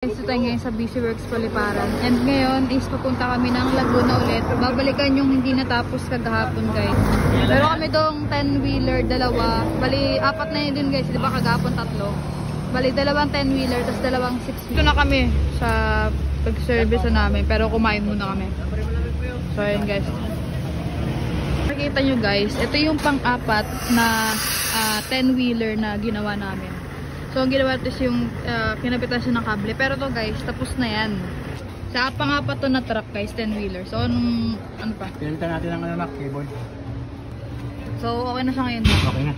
Guys, ito tayo ngayon sa BC Works Paliparan. And ngayon is papunta kami ng Laguna ulit. Babalikan yung hindi natapos kagahapon guys. Pero kami dong 10-wheeler, dalawa. Bali, apat na yun din guys. Diba kagahapon tatlo? Bali, dalawang 10-wheeler, tapos dalawang 6-wheeler. Ito na kami sa pag-service na namin. Pero kumain muna kami. So, ayun guys. Nakikita nyo guys, ito yung pang-apat na 10-wheeler na ginawa namin. So, ang ginawa ito yung kinapitan siya ng kable. Pero to guys, tapos na yan. Sa pang-apat to na truck guys, 10-wheeler. So, ano pa? Pinapitan natin ang anak, keyboard. So, okay na siya ngayon. Okay na.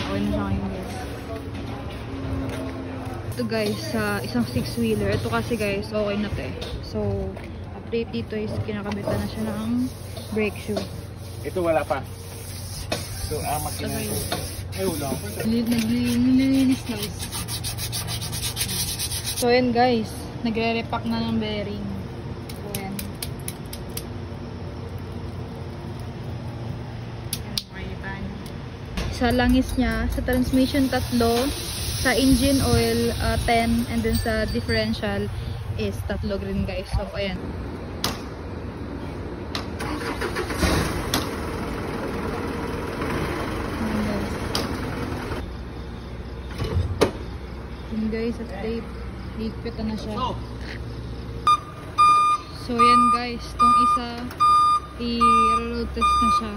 Okay na siya ngayon guys. Ito guys, isang 6-wheeler. Ito kasi guys, okay na to eh. So, update dito is kinakabitan na siya ng brake shoe. Ito wala pa. So, makina. Ay, wala pa. Naglilinis na. So, yan guys. Nagre-repack na ng bearing. So, yan. Sa langis niya, sa transmission 3, sa engine oil 10, and then sa differential is 3 rin guys. So, ayan. Guys, update. Higpit na siya. So, yan guys. Itong isa, i-road test na siya.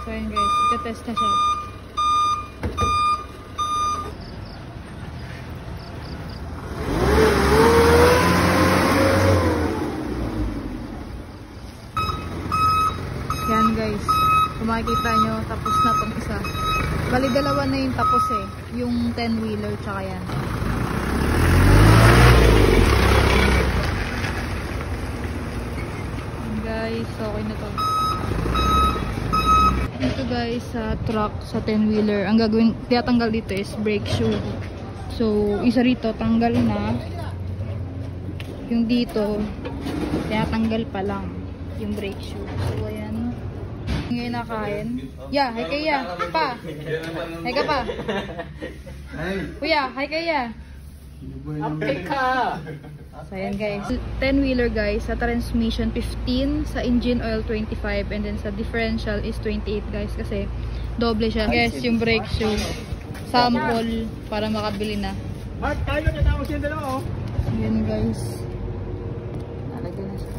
So, yan guys. Ika-test na siya. Yan guys. Kung makikita nyo, tapos na itong isa. Bali, dalawa na yung tapos eh. Yung 10-wheeler tsaka yan. Guys, okay na to. Dito guys, sa truck, sa 10-wheeler, ang gagawin, tinatanggal dito is brake shoe. So, isa rito, tanggal na. Yung dito, tinatanggal pa lang yung brake shoe. So, ayan. Ngayon nakain. Ya, hi kaya. Pa. Hi ka pa. Kuya, hi kaya. Update ka! So, ayan guys. 10-wheeler guys. Sa transmission 15. Sa engine oil 25. And then sa differential is 28 guys. Kasi doble siya. Guys, yung brake shoe. Sample para makabili na. Mark, tayo na tapos yung dalawa oh. Ayan guys. Nalagyan na siya.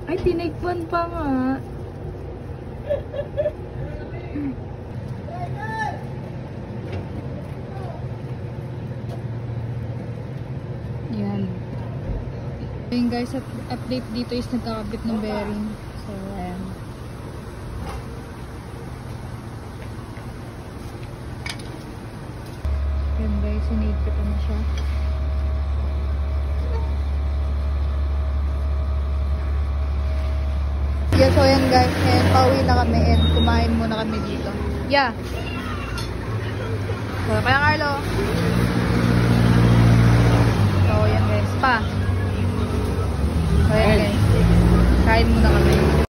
Ay, tinigpan pa nga. Yan. Ayun guys, update dito is nagkakabit ng bearing. So, ayan. Yan guys, sinigpit na siya. Yeah, so yan guys, and pauwi na kami and kumain muna kami dito. Yeah. So, kaya Carlo. So, yan guys, pa. So, yan guys. Kain muna kami.